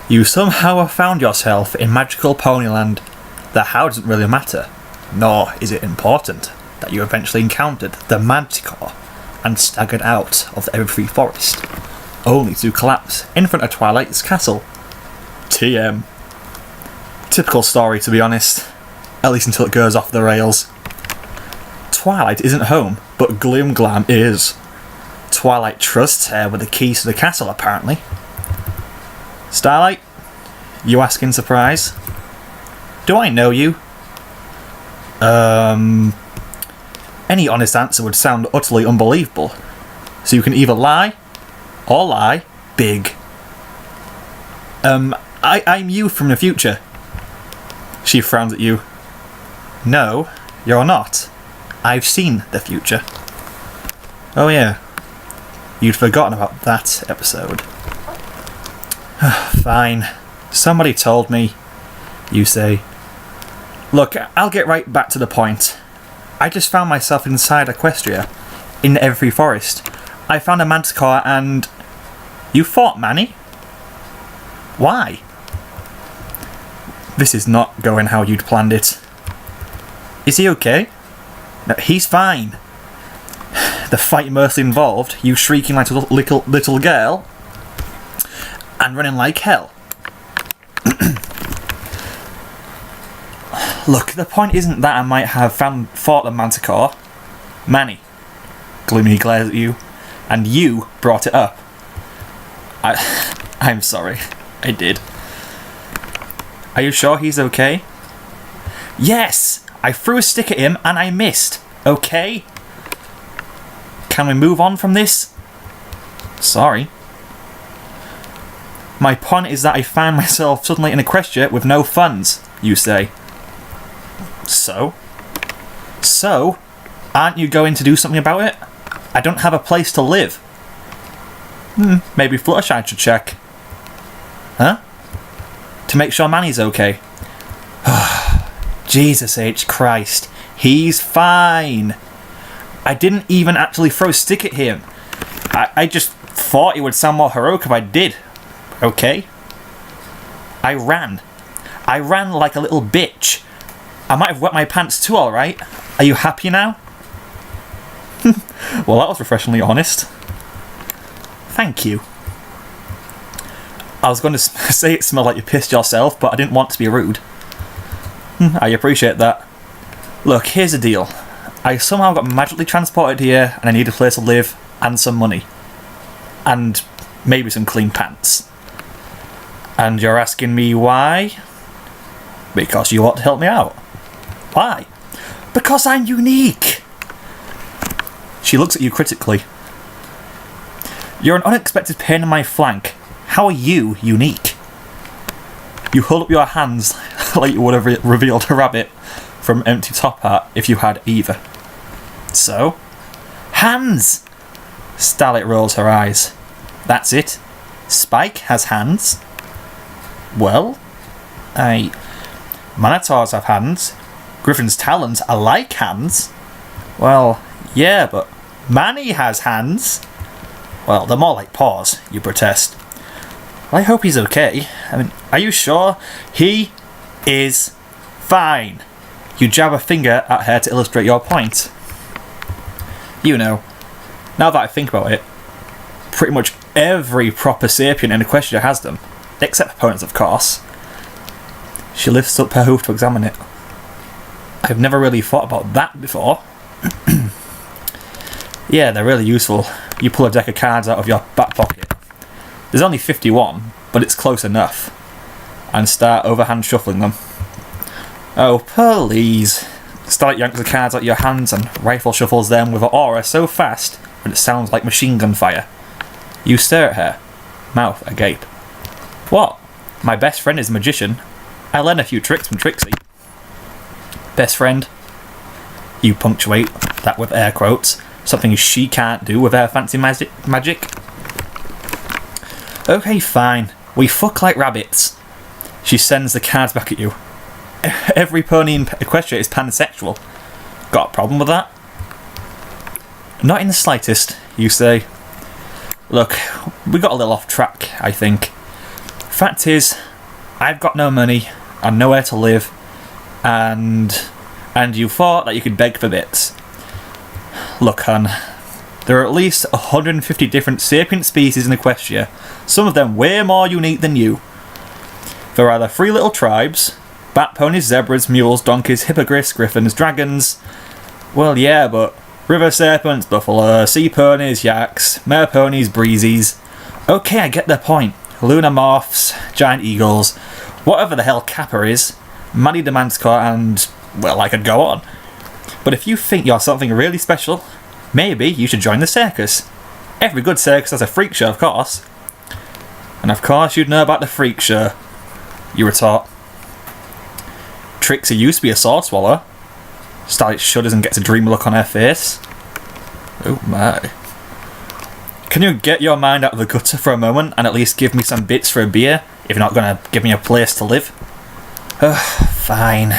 You somehow have found yourself in magical Ponyland. The how doesn't really matter, nor is it important that you eventually encountered the Manticore and staggered out of the Everfree Forest, only to collapse in front of Twilight's castle. TM. Typical story, to be honest, at least until it goes off the rails. Twilight isn't home, but Glim is. Twilight trusts her with the keys to the castle, apparently. Starlight? You ask in surprise? Do I know you? Any honest answer would sound utterly unbelievable. So you can either lie, or lie big. I'm you from the future. She frowns at you. No, you're not. I've seen the future. Oh yeah. You'd forgotten about that episode. Fine. Somebody told me. You say. Look, I'll get right back to the point. I just found myself inside Equestria, in Everfree Forest. I found a Manticore and... You fought Manny? Why? This is not going how you'd planned it. Is he okay? No, he's fine. The fight mostly involved you shrieking like a little girl and running like hell. Look, the point isn't that I might have fought the Manticore. Manny. Gloomy glares at you. And you brought it up. I'm sorry. I did. Are you sure he's okay? Yes! I threw a stick at him and I missed. Okay? Can we move on from this? Sorry. My point is that I found myself suddenly in Equestria with no funds, you say. So? So? Aren't you going to do something about it? I don't have a place to live. Maybe Fluttershy should check. Huh? To make sure Manny's okay. Jesus H. Christ. He's fine. I didn't even actually throw a stick at him. I just thought it would sound more heroic if I did. Okay? I ran. I ran like a little bitch. I might have wet my pants too, alright? Are you happy now? Well, that was refreshingly honest. Thank you. I was going to say it smelled like you pissed yourself, but I didn't want to be rude. I appreciate that. Look, here's the deal. I somehow got magically transported here, and I need a place to live, and some money. And maybe some clean pants. And you're asking me why? Because you want to help me out. Why? Because I'm unique! She looks at you critically. You're an unexpected pain in my flank. How are you unique? You hold up your hands like you would have revealed a rabbit from empty top hat if you had either. So? Hands! Starlight rolls her eyes. That's it. Spike has hands. Well, Manitors have hands. Griffin's talons are like hands. Well, yeah, but Manny has hands. Well, they're more like paws, you protest. I hope he's okay. I mean, are you sure? He is fine. You jab a finger at her to illustrate your point. You know, now that I think about it, pretty much every proper sapient in Equestria has them. Except opponents, of course. She lifts up her hoof to examine it. I've never really thought about that before. Yeah, they're really useful. You pull a deck of cards out of your back pocket. There's only 51, but it's close enough. And start overhand shuffling them. Oh, please. Starlight yanks the cards out of your hands and rifle shuffles them with an aura so fast that it sounds like machine gun fire. You stare at her, mouth agape. What? My best friend is a magician. I learned a few tricks from Trixie. Best friend? You punctuate that with air quotes. Something she can't do with her fancy magic. Okay, fine. We fuck like rabbits. She sends the cards back at you. Every pony in Equestria is pansexual. Got a problem with that? Not in the slightest, you say. Look, we got a little off track, I think. Fact is, I've got no money and nowhere to live, and you thought that you could beg for bits. Look, hon, there are at least 150 different sapient species in Equestria, some of them way more unique than you. There are the 3 little tribes: bat ponies, zebras, mules, donkeys, hippogriffs, griffins, dragons. Well, yeah, but river serpents, buffalo, sea ponies, yaks, mare ponies, breezies. Okay, I get the point. Lunar moths, giant eagles, whatever the hell Kappa is, Maddie the Manticore, and, well, I could go on. But if you think you're something really special, maybe you should join the circus. Every good circus has a freak show, of course. And of course you'd know about the freak show, you retort. Trixie used to be a sword swallower. Starlight shudders and gets a dreamy look on her face. Oh my. Can you get your mind out of the gutter for a moment and at least give me some bits for a beer, if you're not going to give me a place to live? Fine.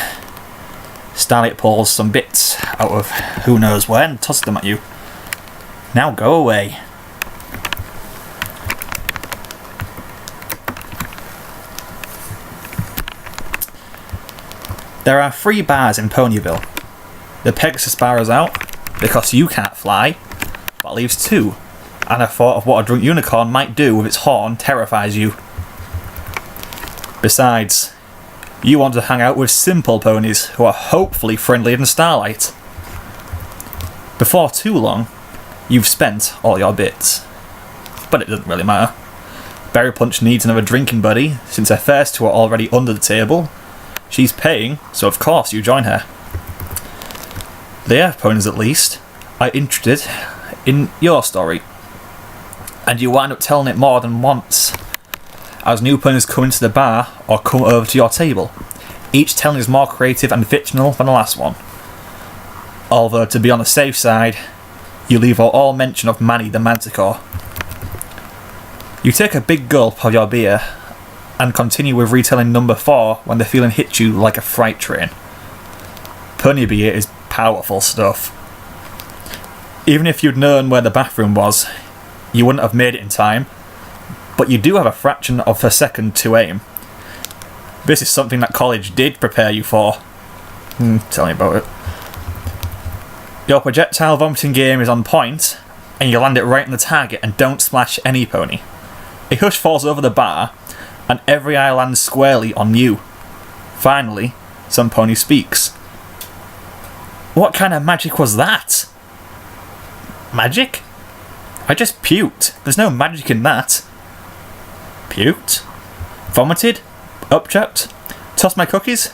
Starlight pulls some bits out of who knows where and tosses them at you. Now go away. There are 3 bars in Ponyville. The Pegasus bar is out, because you can't fly, but leaves 2. And a thought of what a drunk unicorn might do with its horn terrifies you. Besides, you want to hang out with simple ponies who are hopefully friendlier than Starlight. Before too long, you've spent all your bits. But it doesn't really matter. Berry Punch needs another drinking buddy, since her first 2 are already under the table. She's paying, so of course you join her. Their ponies, at least, are interested in your story. And you wind up telling it more than once, as new ponies come into the bar or come over to your table. Each telling is more creative and fictional than the last one. Although, to be on the safe side, you leave out all mention of Manny the Manticore. You take a big gulp of your beer and continue with retelling number 4 when the feeling hits you like a freight train. Pony beer is powerful stuff. Even if you'd known where the bathroom was, you wouldn't have made it in time, but you do have a fraction of a second to aim. This is something that college did prepare you for. Tell me about it. Your projectile vomiting game is on point, and you land it right on the target and don't splash any pony. A hush falls over the bar, and every eye lands squarely on you. Finally, some pony speaks. What kind of magic was that? Magic? I just puked. There's no magic in that. Puked? Vomited? Upchucked? Tossed my cookies?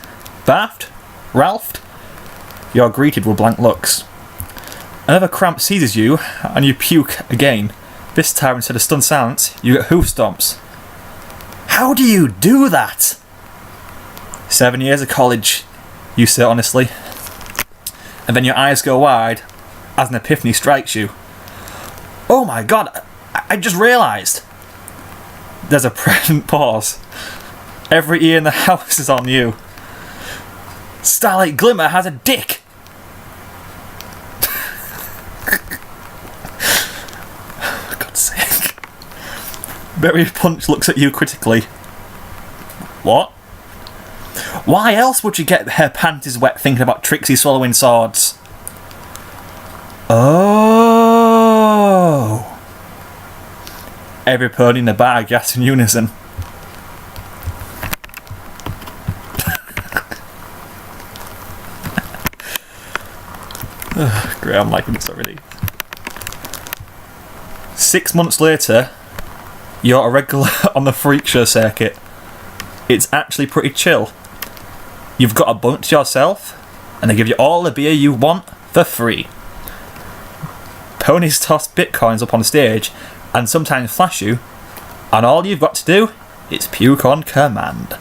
Barfed? Ralphed? You're greeted with blank looks. Another cramp seizes you, and you puke again. This time, instead of stunned silence, you get hoof stomps. How do you do that? 7 years of college, you say honestly. And then your eyes go wide as an epiphany strikes you. Oh my god, I just realised. There's a pregnant pause. Every ear in the house is on you. Starlight Glimmer has a dick! For God's sake. Berry Punch looks at you critically. What? Why else would you get her panties wet thinking about Trixie swallowing swords? Oh. Every pony in the bar gasps in unison. Great, I'm liking this already. 6 months later, you're a regular on the freak show circuit. It's actually pretty chill. You've got a bunch to yourself, and they give you all the beer you want for free. Ponies toss bitcoins up on stage and sometimes flash you, and all you've got to do is puke on command.